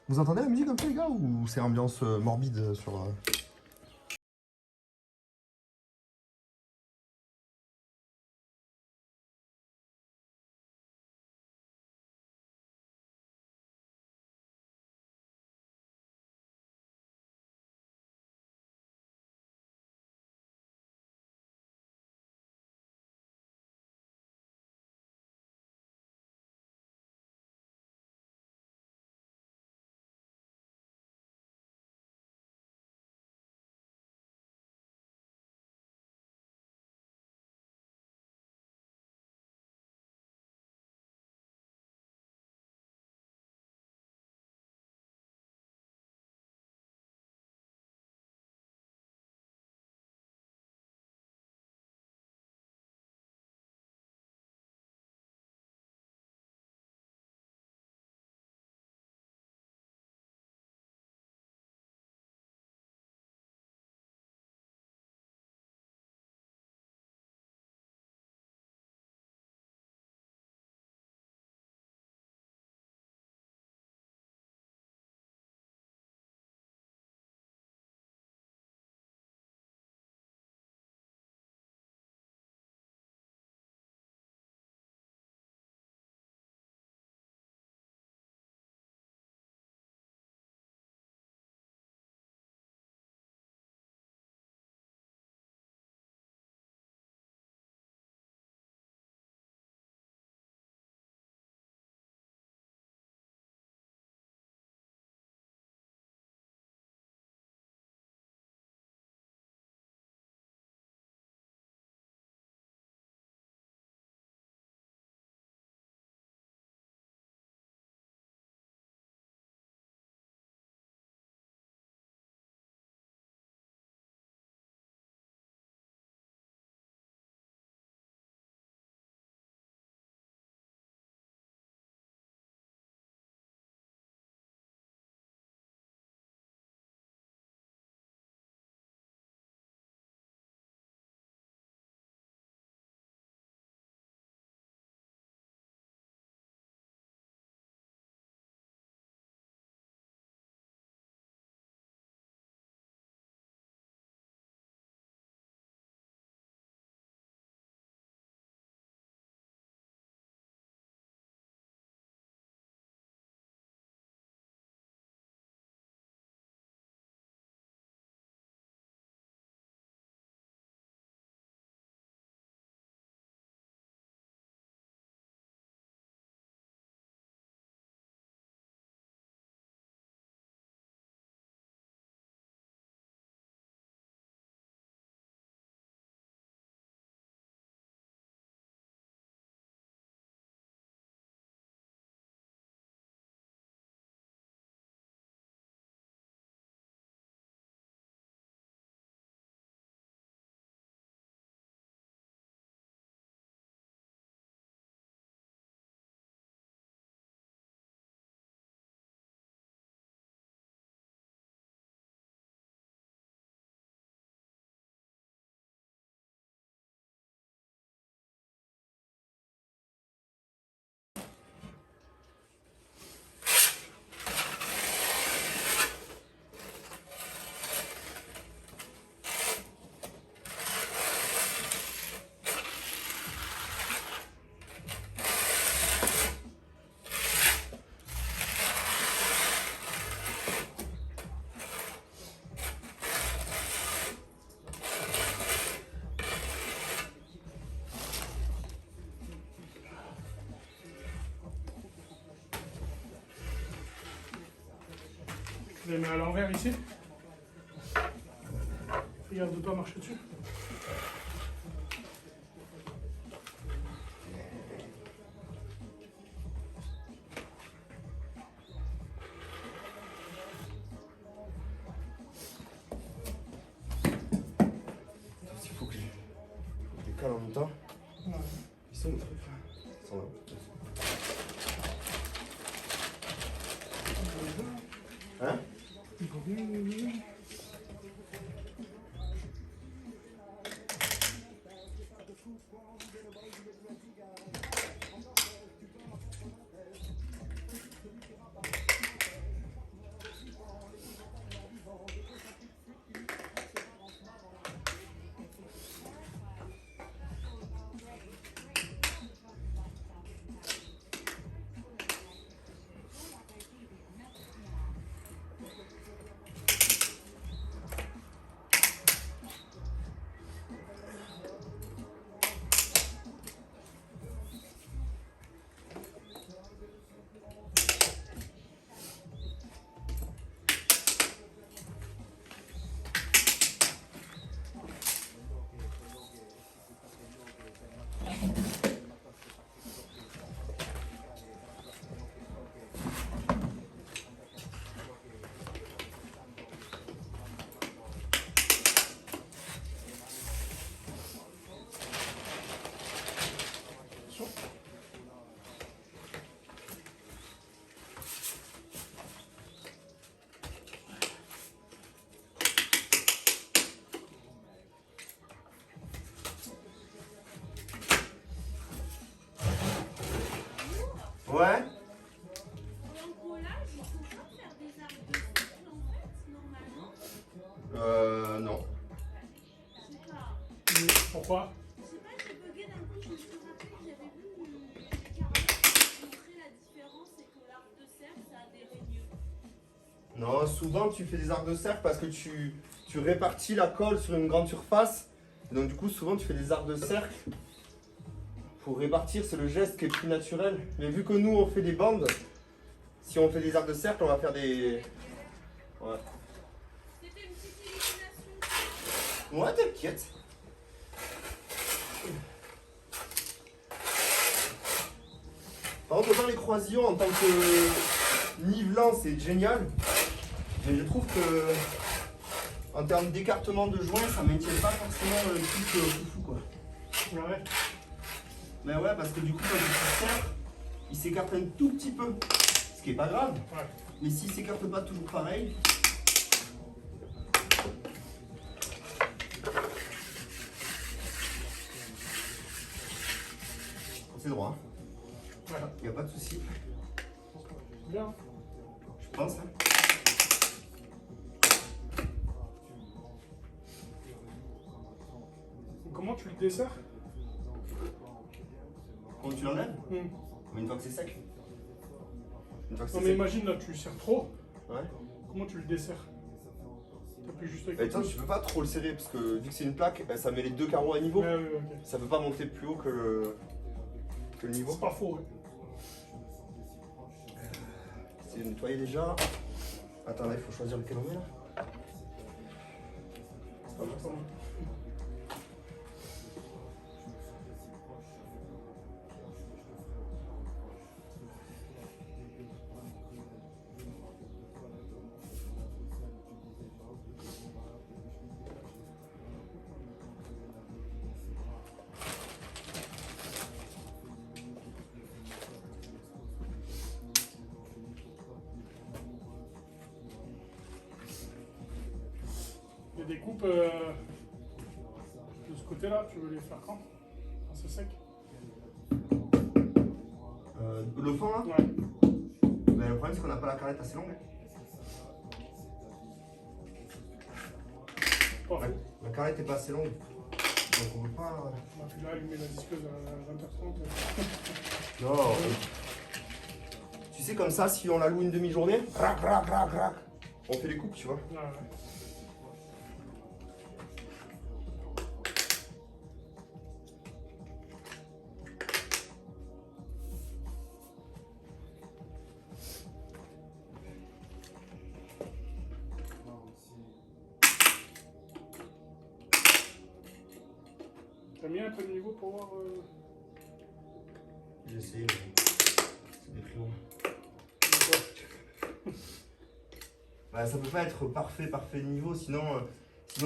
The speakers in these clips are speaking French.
Vous entendez la musique comme ça, les gars, ou c'est ambiance morbide sur... Je les mets à l'envers ici. Fais gaffe de ne pas marcher dessus. Il faut que je décale en même temps. Ouais. Ils sont les trucs là. Ils sont là. Hein? Il faut bien. Ouais. En collage, il faut pas faire des arcs de cercle en fait, normalement. Non. Je sais pas. Mais pourquoi? Je sais pas, j'ai bugué d'un coup, je me suis rappelé que j'avais vu une carte qui montrait la différence et que l'arc de cercle, ça adhérait mieux. Non, souvent tu fais des arcs de cercle parce que tu répartis la colle sur une grande surface. Et donc du coup, souvent tu fais des arcs de cercle. Pour répartir, c'est le geste qui est plus naturel. Mais vu que nous on fait des bandes, si on fait des arcs de cercle, on va faire des... Ouais. C'était une petite élimination. Ouais, t'inquiète. Par contre, autant les croisillons en tant que nivelant, c'est génial. Mais je trouve que en termes d'écartement de joints, ça maintient pas forcément le truc foufou quoi. Ouais. Mais ouais, parce que du coup, quand tu serres, il s'écarte un tout petit peu. Ce qui est pas grave. Ouais. Mais s'il s'écarte pas toujours pareil. C'est droit, hein. Voilà. Y a pas de souci. C'est bien. Je pense. Hein. Comment tu le desserres? Quand tu l'enlèves, Hmm. mais une fois que c'est sec. Une fois que Non c'est mais sec. imagine là, tu serres trop. Ouais. Comment tu le desserres? T'appuies juste avec Et le attends, pouce. tu peux pas trop le serrer parce que vu que c'est une plaque, ça met les deux carreaux à niveau. Ouais, ouais, ok. Ça peut pas monter plus haut que le niveau. C'est pas faux, ouais. C'est nettoyé déjà. Attends, là, il faut choisir lequel on met là. C'est pas mal ça. Il y a des coupes de ce côté-là, tu veux les faire quand c'est sec? Le fond là, Ouais. mais le problème c'est qu'on n'a pas la carrette assez longue. Pas La, faux. la carrette est pas assez longue. Donc on peut pas. Bah, puis là, allumer la disqueuse à 20h30. Non. Tu sais, comme ça, si on la loue une demi-journée, rac, rac, rac, rac, on fait les coupes, tu vois. Ouais, ouais. T'as mis un peu de niveau pour voir J'ai essayé, mais c'est déprimant. Bah, ça peut pas être parfait niveau, sinon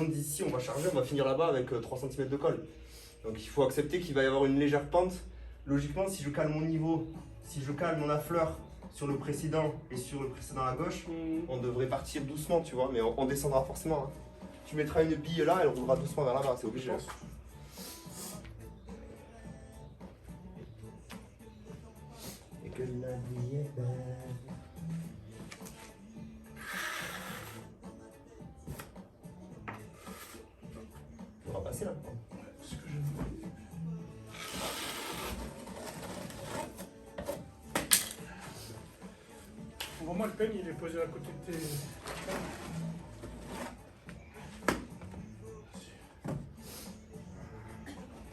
d'ici on va charger, on va finir là-bas avec 3 cm de colle. Donc il faut accepter qu'il va y avoir une légère pente. Logiquement, si je cale mon niveau, si je cale mon affleur sur le précédent et sur le précédent à gauche, on devrait partir doucement, tu vois, mais on descendra forcément. Hein. Tu mettras une bille là, elle roulera doucement vers là-bas, c'est obligé. Je pense. Et que la vie est belle. On va passer là. Ce que j'aime. Envoie-moi le peigne, il est posé à côté de tes.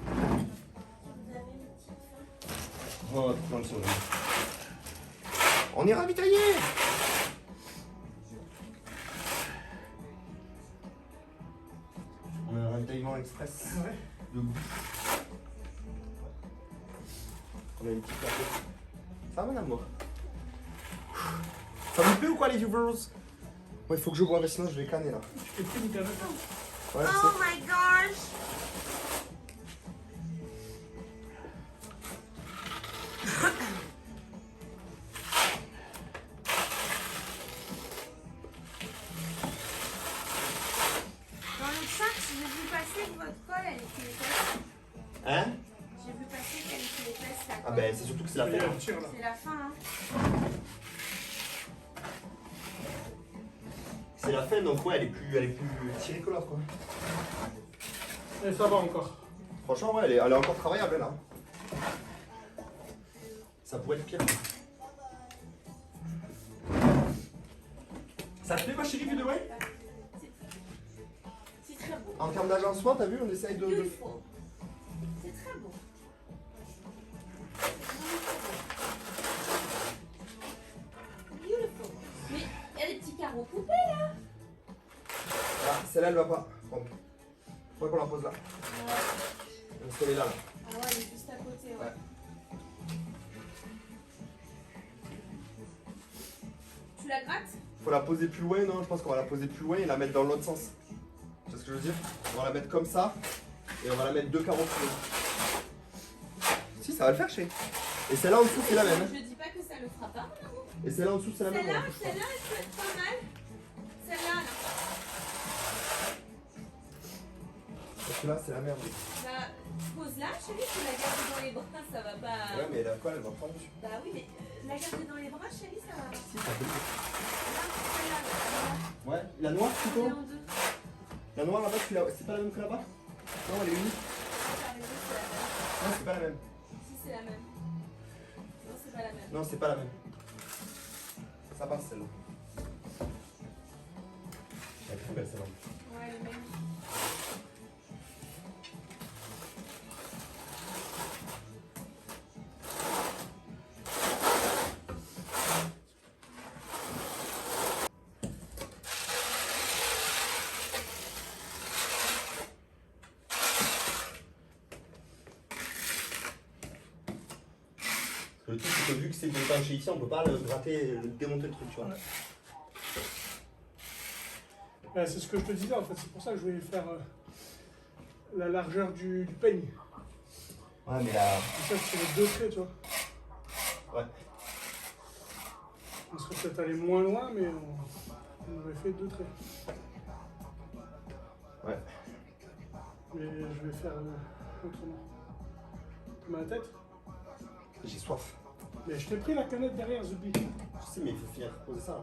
Vous avez une petite fin. Oh, plein de sourires. On est ravitaillé. On a un ravitaillement express. Ouais. De goût. On a une petite café. Ça va madame moi? Ça vous plaît ou quoi les viewers? Ouais, il faut que je boive, sinon je vais canner là. Tu t'es pris une canette? Ouais, je Oh sais. my gosh! Dans le chat, j'ai vu passer que votre colle, elle était épaisse. Hein? J'ai vu passer qu'elle était épaisse, la Ah colle. ben Ben, c'est surtout que c'est la Il y fin. a un tir là. C'est la fin, hein. C'est la fin, donc ouais, elle est plus tirée que l'autre, quoi. Et ça va encore. Franchement, ouais, elle est encore travaillable, là. Ça pourrait être pire. Ça te plaît, ma chérie, vu de loin? C'est très beau. En termes d'agencement, t'as vu, on essaye de... Beautiful. C'est très beau. Beautiful. Mais il y a des petits carreaux poupées là. Ah, celle-là, elle va pas. Bon. Faudrait qu'on la pose là. Parce qu'elle est là, là. Ah ouais, elle est juste à côté, ouais. Ouais. Tu la grattes? Faut la poser plus loin, non? Je pense qu'on va la poser plus loin et la mettre dans l'autre sens. Tu vois ce que je veux dire? On va la mettre comme ça et on va la mettre 2 carreaux plus loin. Si, ça va le faire, chérie. Et celle-là en dessous, c'est la même. hein. Je dis pas que ça le fera pas, mon amour. Et celle-là en dessous, c'est la même. Celle-là, on la touche pas. celle-là, elle peut être pas mal. Celle-là, là. Parce que là, c'est la merde. Bah, pose-la, chérie, tu la gardes dans les bras, ça va pas. Ouais, mais la colle, elle va prendre dessus. Bah oui, mais la garder dans les bras, chérie, ça va. Si, ça peut le faire. Là, celle-là, là. Ouais, la noire On plutôt? est en deux. La noire là-bas, c'est pas la même que là-bas? Non, elle est unique. T'as raison, c'est la même. Non, c'est pas la même. Si, c'est la même. Non, c'est pas la même. Non, c'est pas la même. Ça passe celle-là. Elle est très belle celle-là. Ouais, le même. Le truc, c'est que vu que c'est détaché ici, on peut pas le gratter, démonter le truc, tu vois. Ouais, c'est ce que je te disais en fait, c'est pour ça que je voulais faire la largeur du peigne. Ouais, mais là. Comme ça, c'est les deux traits, tu vois. Ouais. On serait peut-être allé moins loin, mais on aurait fait 2 traits. Ouais. Mais je vais faire autrement. Tu m'as la tête? J'ai soif. Mais je t'ai pris la canette derrière, Zubi. Je sais, mais il faut finir de poser ça. Là.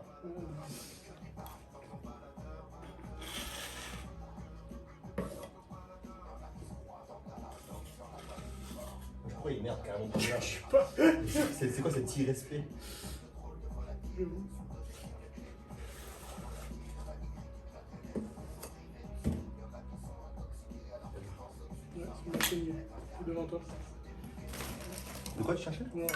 Pourquoi il merde carrément pour là? Je sais pas. C'est quoi cet irrespect? Ouais, c'est ma saignée. C'est devant toi. De quoi tu cherchais? Non,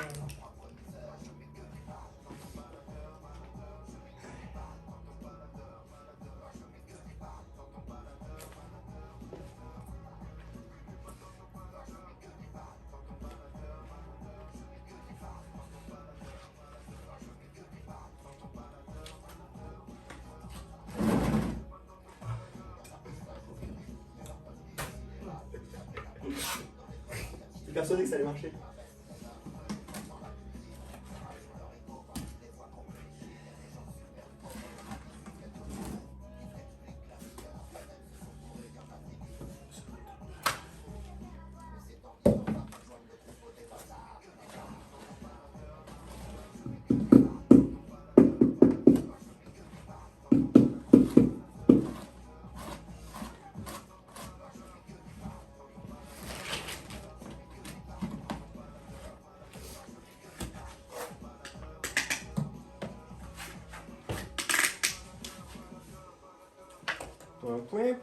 J'étais persuadé que ça allait marcher.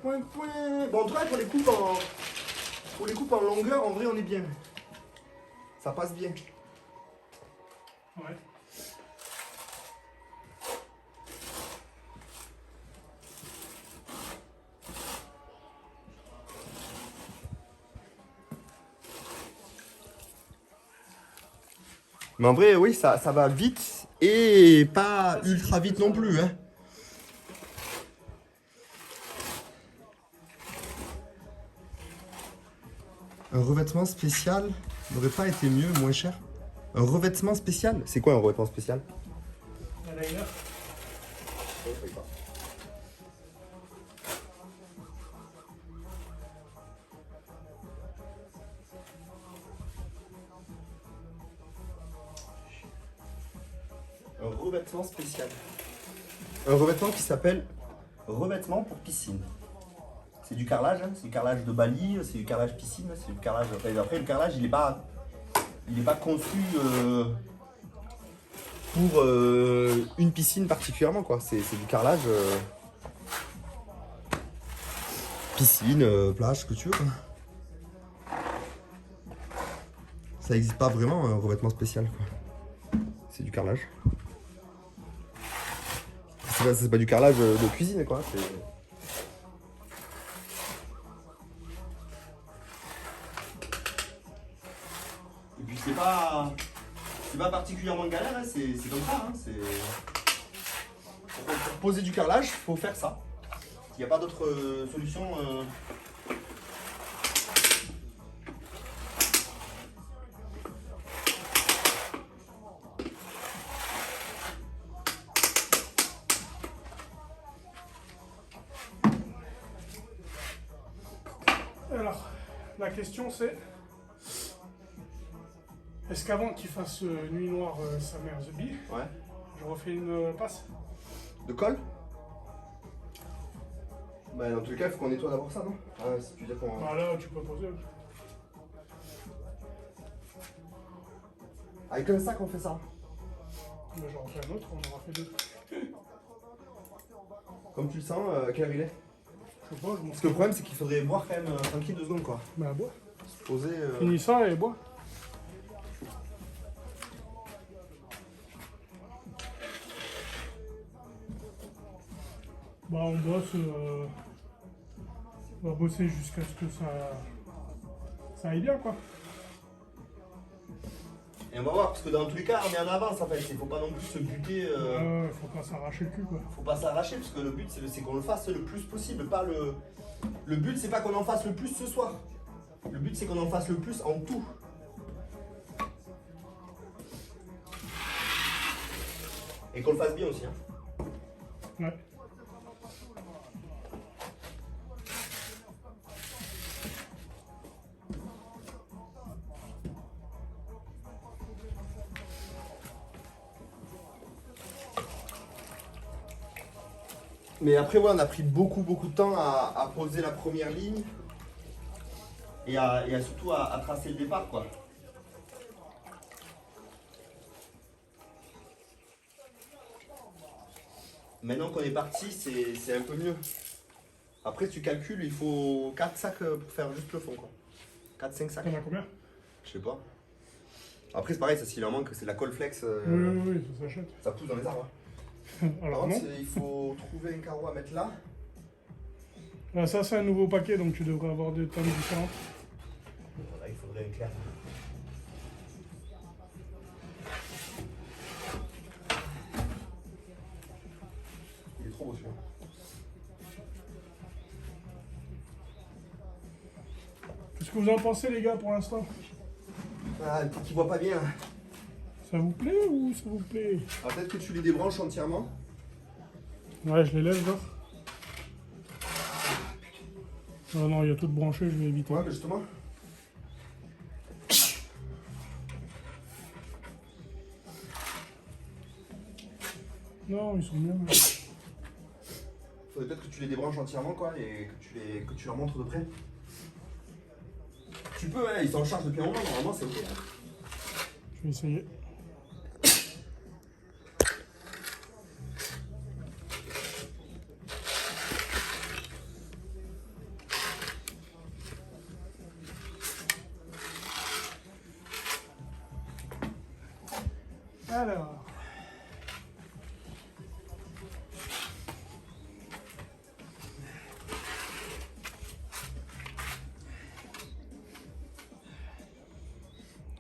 Point. Bon, en tout cas, pour les coupes en longueur, en vrai, on est bien. Ça passe bien. ouais. Mais en vrai, oui, ça va vite et pas ultra vite non plus. Hein. Un revêtement spécial n'aurait pas été mieux, moins cher? Un revêtement spécial? C'est quoi un revêtement spécial? Un liner. Un revêtement spécial. Un revêtement qui s'appelle revêtement pour piscine. C'est du carrelage, hein, c'est du carrelage de Bali, c'est du carrelage piscine, c'est du carrelage. Après le carrelage il n'est pas conçu pour une piscine particulièrement quoi. C'est du carrelage piscine, plage, ce que tu veux. Quoi. Ça n'existe pas vraiment un revêtement spécial quoi. C'est du carrelage. C'est pas du carrelage de cuisine quoi. Et puis c'est pas particulièrement galère, hein. C'est comme ça. Hein. Pour poser du carrelage, il faut faire ça. Il n'y a pas d'autre solution. Alors, la question c'est, est-ce qu'avant qu'il fasse nuit noire sa mère The Bee, Ouais. je refais une passe? De colle. Bah dans tous les cas, il faut qu'on nettoie d'abord ça, non? Ah, si tu dis qu'on... Bah là, tu peux poser. Avec un sac, on fait ça. Bah, j'en refais un autre, on aura fait deux. Comme tu le sens, quelle heure il est? Je sais pas, je m'en Parce que le problème, c'est qu'il faudrait boire quand même tranquille 2 secondes, quoi. Bah, bois. Se poser... Finis ça et bois. Bah, on bosse. On va bosser jusqu'à ce que ça aille bien, quoi. Et on va voir, parce que dans tous les cas, on est en avance, en fait. Il faut pas non plus se buter... Faut pas s'arracher le cul, quoi. Faut pas s'arracher, parce que le but, c'est qu'on le fasse le plus possible. Pas le... Le but, c'est pas qu'on en fasse le plus ce soir. Le but, c'est qu'on en fasse le plus en tout. Et qu'on le fasse bien aussi, hein. Ouais. Mais après, ouais, on a pris beaucoup de temps à poser la première ligne et surtout à tracer le départ, quoi. Maintenant qu'on est parti, c'est un peu mieux. Après, si tu calcules, il faut 4 sacs pour faire juste le fond, quoi. 4-5 sacs. T'en as combien? Je sais pas. Après, c'est pareil, ça, s'il en manque, c'est la Colflex. Oui, ça s'achète. Ça pousse dans les arbres. Hein. Alors, Par non. contre, il faut trouver un carreau à mettre là. Là, ça, c'est un nouveau paquet, donc tu devrais avoir des tonnes différentes. Voilà, il faudrait un clair. Il est trop beau celui-là. Qu'est-ce que vous en pensez, les gars, pour l'instant? Ah, le petit qui voit pas bien. Ça vous plaît ou ça vous plaît? Ah, peut-être que tu les débranches entièrement. Ouais, je les lève, là. Ah non, il y a tout de branché, je vais éviter. Ouais, mais justement. Non, ils sont bien. Faudrait peut-être que tu les débranches entièrement, quoi, et que tu leur montres de près. Tu peux, hein, ils sont en charge depuis un moment, normalement c'est ok. Hein. Je vais essayer. Alors.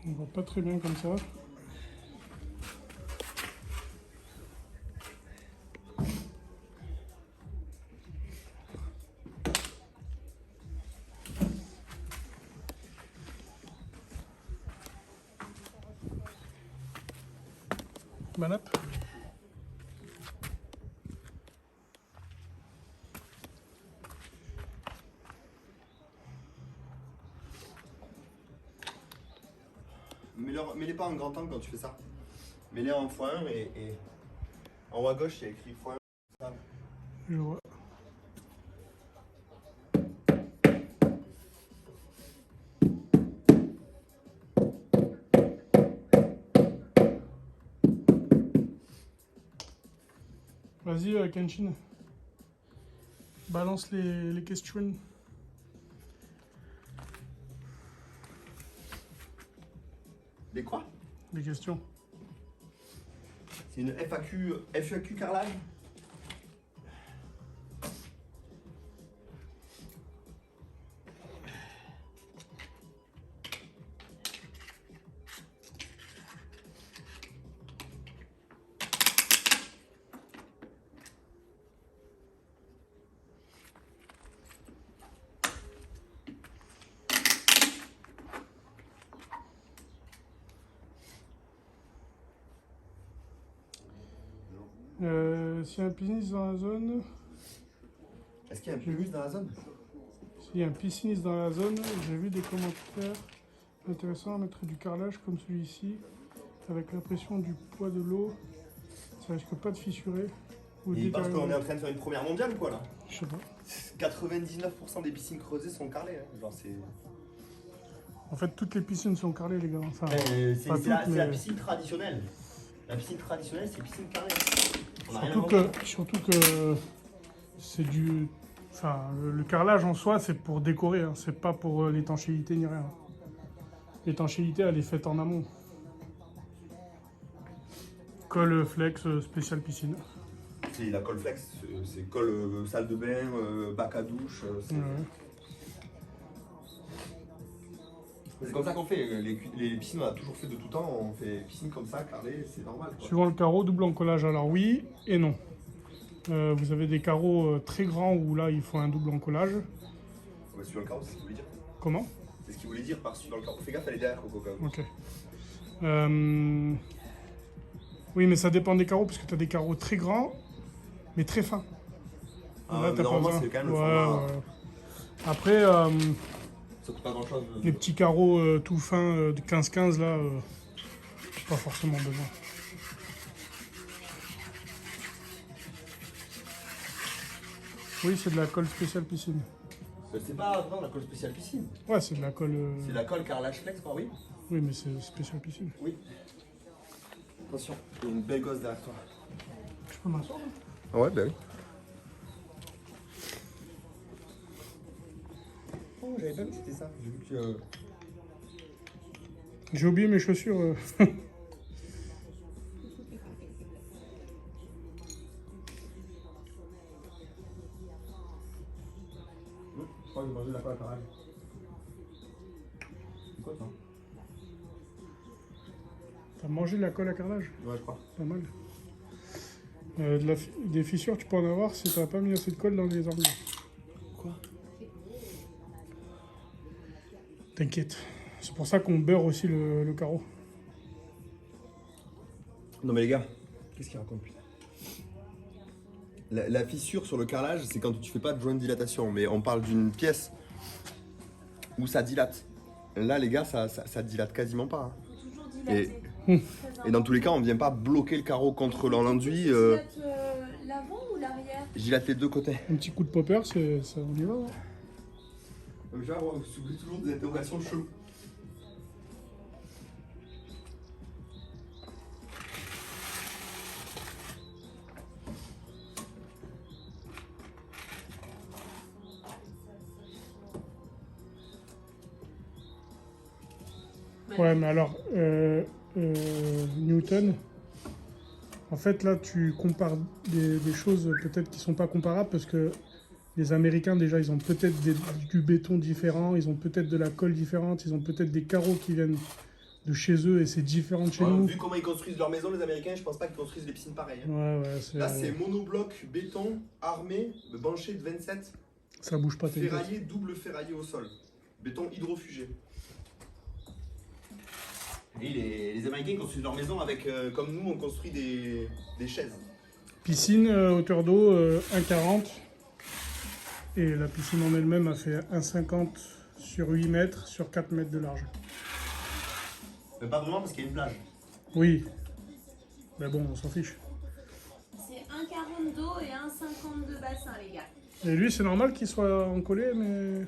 On voit pas très bien comme ça. Manap. Mets-les pas en grand angle quand tu fais ça. Mets-les en x1 et En haut à gauche, il y a écrit foin. Je vois. Vas-y, Kenshin. Balance les questions. Les quoi? Les questions. C'est une FAQ carrelage? S'il y a un pisciniste dans la zone, Est-ce qu'il y a un plus dans la zone? s'il y a un pisciniste dans la zone, j'ai vu des commentaires intéressants à mettre du carrelage comme celui-ci, avec la pression du poids de l'eau, ça risque pas de fissurer. Ou Et parce qu'on est détériorer. en train de faire une première mondiale ou quoi là? Je sais pas. 99% des piscines creusées sont carrelées. Hein. Genre c'est. En fait, toutes les piscines sont carrelées, les gars. Enfin, C'est pas la, toutes, c'est la mais- piscine traditionnelle. La piscine traditionnelle, c'est piscine carrée. On a rien surtout que c'est du. Enfin, le carrelage en soi, c'est pour décorer, hein. C'est pas pour l'étanchéité ni rien. L'étanchéité, elle est faite en amont. Colle flex spécial piscine. C'est la colle flex, c'est colle salle de bain, bac à douche. Ouais. C'est comme ça qu'on fait. Les piscines, on a toujours fait de tout temps. On fait piscine comme ça, carrelée, c'est normal. Quoi. Suivant le carreau, double encollage. Alors oui et non. Vous avez des carreaux très grands où là, il faut un double encollage. Ouais, suivant le carreau, c'est ce qu'il voulait dire. Comment? C'est ce qu'il voulait dire par suivant le carreau. Fais gaffe, elle est derrière, Coco. Ok. Oui, mais ça dépend des carreaux, parce que tu as des carreaux très grands, mais très fins. Ah, Là, mais t'as pas normalement, besoin. c'est quand même le Ouais, format. ouais. Après, Ça coûte pas grand chose. les petits carreaux tout fins de 15-15, là, pas forcément besoin. Oui, c'est de la colle spéciale piscine. C'est pas non, la colle spéciale piscine. Ouais, c'est de la colle. C'est la colle carrelage flex, quoi, oui. Oui, mais c'est spéciale piscine. Oui. Attention, il y a une belle gosse derrière toi. Je peux m'asseoir? Ah ouais, bah oui. Oh, j'avais pas vu que c'était ça. J'ai vu que. J'ai oublié mes chaussures. Je crois que j'ai mangé la colle à carrelage. C'est quoi ça? T'as mangé de la colle à carrelage? Ouais, je crois. Pas mal. Des fissures, tu peux en avoir si t'as pas mis assez de colle dans les angles. Quoi? T'inquiète. C'est pour ça qu'on beurre aussi le carreau. Non mais les gars, qu'est-ce qu'il raconte putain? La fissure sur le carrelage, c'est quand tu fais pas de joint de dilatation, mais on parle d'une pièce où ça dilate. Là les gars, ça dilate quasiment pas. Hein. Faut toujours dilater. Et dans tous les cas, on vient pas bloquer le carreau contre l'enduit. Dilate l'avant ou l'arrière? Je dilate les deux côtés. Un petit coup de popper, ça on y va. Ouais. Je vais avoir toujours des interrogations cheloues. Ouais, mais alors, Newton, en fait, là, tu compares des choses peut-être qui sont pas comparables parce que les Américains, déjà, ils ont peut-être du béton différent, ils ont peut-être de la colle différente, ils ont peut-être des carreaux qui viennent de chez eux et c'est différent de chez nous. Vu comment ils construisent leur maison, les Américains, je pense pas qu'ils construisent des piscines pareilles. Hein. Ouais, Là, c'est monobloc, béton, armé, banché de 27, ça bouge pas t'inquiète. ferraillé, double ferraillé au sol. Béton hydrofugé. Et les Américains construisent leur maison avec, comme nous, on construit des chaises. Piscine, hauteur d'eau, 1,40. Et la piscine en elle-même a fait 1,50 sur 8 mètres, sur 4 mètres de large. Mais pas vraiment parce qu'il y a une plage. Oui. Mais bon, on s'en fiche. C'est 1,50 d'eau et 1,50 de bassin, les gars. Et lui, c'est normal qu'il soit encollé, mais.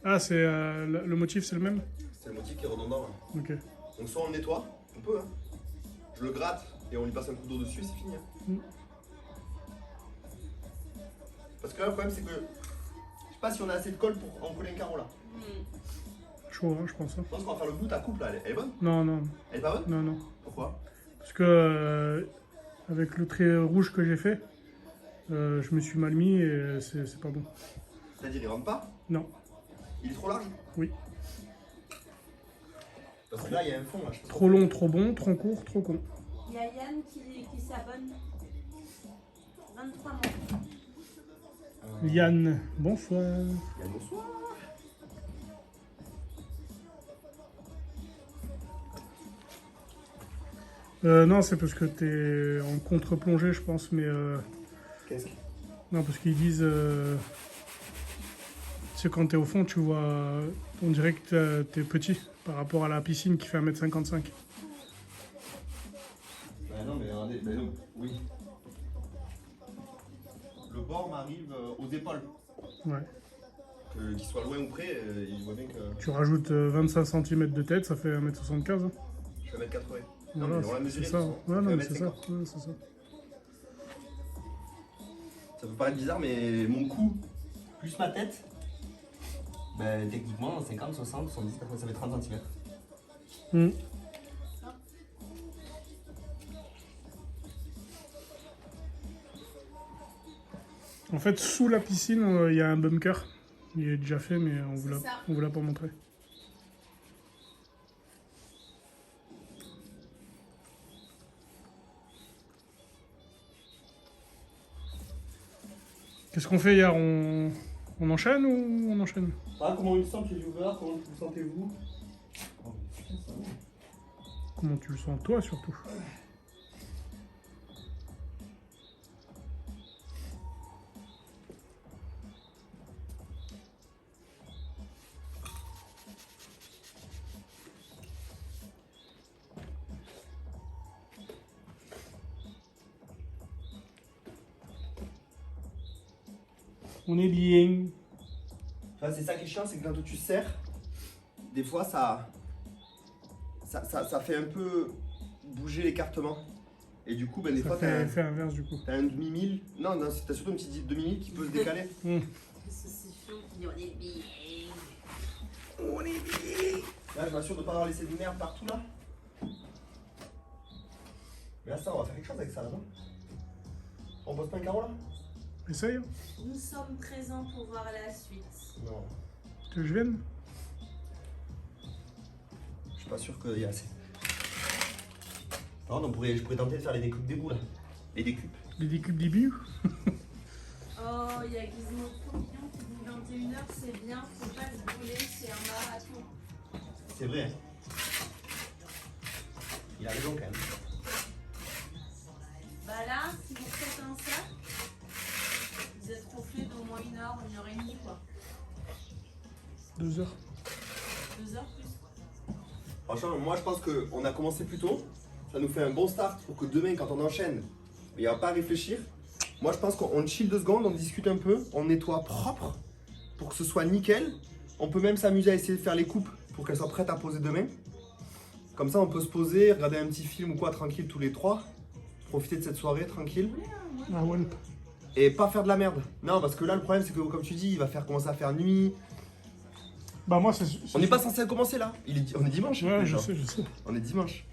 Ah, c'est le motif, c'est le même? C'est le motif qui est redondant. Hein. Ok. Donc soit on le nettoie, on peut. Hein. Je le gratte et on lui passe un coup d'eau dessus et c'est fini. Hein. Mm. Parce que là, le problème, c'est que je sais pas si on a assez de colle pour encoller un carreau là. Chaud, hein, je pense. Hein. Je pense qu'on va faire le bout, ta coupe là, elle est bonne? Non, non, Elle est pas bonne? non, non. Pourquoi? Parce que avec le trait rouge que j'ai fait, je me suis mal mis et c'est pas bon. C'est-à-dire, il rentre pas? Non. Il est trop large? Oui. Parce que là, il y a un fond là. Je sais pas. Trop long, trop bon, trop court, trop con. Il y a Yann qui s'abonne. 23 mois. Yann, bonsoir. Il y a bonsoir. Non, c'est parce que t'es en contre-plongée, je pense, mais Qu'est-ce que... non, parce qu'ils disent, c'est quand t'es au fond, tu vois, on dirait que t'es petit par rapport à la piscine qui fait 1,55 m. Bah non, mais regardez, bah non, oui. Le bord m'arrive aux épaules. Ouais. Qu'il soit loin ou près, il voit bien que Tu rajoutes 25 cm de tête, ça fait 1,75 m. Hein. je vais mettre 80. Non, Voilà, mais on l'a mesuré. c'est ça. de toute façon. Ouais, non, Ça mais fait c'est ça. 1,50 m. Ouais, c'est ça. Ça peut paraître bizarre, mais mon cou plus ma tête, ben techniquement 50, 60, 70, 80, ça fait 30 cm. Hmm. En fait, sous la piscine, il y a un bunker. Il est déjà fait, mais on C'est ça. vous l'a pas montré. Qu'est-ce qu'on fait hier? On enchaîne ou on enchaîne? Ah, comment il sent, les viewers? Comment vous sentez-vous? Comment tu le sens, toi, surtout? On est bien. Enfin, c'est ça qui est chiant, c'est que quand tu serres, des fois ça fait un peu bouger l'écartement. Et du coup, ben, des Ça fois, fait t'as l'effet inverse, du coup. un demi-mille. Non, non, t'as surtout une petite demi-mille qui peut se décaler. C'est chiant qui dit on est bien. Là, je m'assure de ne pas avoir laissé de merde partout là. Mais là, ça, on va faire quelque chose avec ça là, non? On pose pas un carreau là? Essaye, hein. Nous sommes présents pour voir la suite. Non. Tu veux que je vienne? Je suis pas sûr qu'il y a assez. Par contre, je pourrais tenter de faire les découpes des bouts là. Les découpes. Les décupes début? Oh, il y a Gizmo trop mignon qui dit 21 h, c'est bien, faut pas se brûler, c'est un marathon. C'est vrai. Hein. Il a raison quand même. Bah là, si vous faites un sac, vous êtes gonflé d'au moins 1 heure, 1 heure et demie, quoi. 2 heures. 2 heures plus. Franchement, moi je pense qu'on a commencé plus tôt. Ça nous fait un bon start pour que demain, quand on enchaîne, il n'y a pas à réfléchir. Moi je pense qu'on chill 2 secondes, on discute un peu, on nettoie propre pour que ce soit nickel. On peut même s'amuser à essayer de faire les coupes pour qu'elles soient prêtes à poser demain. Comme ça, on peut se poser, regarder un petit film ou quoi, tranquille, tous les 3. Profiter de cette soirée, tranquille. Ah ouais. Et pas faire de la merde. Non, parce que là, le problème, c'est que, comme tu dis, il va commencer à faire nuit. Bah moi, c'est... On n'est pas censé commencer là. On est dimanche. Ouais, je déjà. sais, je sais. On est dimanche.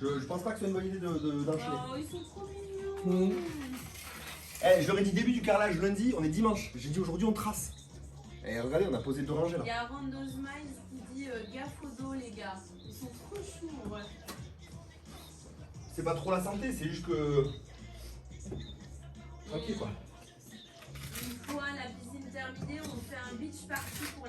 Je pense pas que ce soit une bonne idée d'enchaîner. Oh, ils sont trop mignons. Eh, je leur ai dit début du carrelage lundi, on est dimanche. J'ai dit aujourd'hui on trace. Et regardez, on a posé 2 rangées Il là. y a Rando Smiles qui dit gaffe au dos, les gars. Ils sont trop choux, en vrai. C'est pas trop la santé, c'est juste que. Tranquille quoi. Une fois la piscine terminée, on fait un beach party pour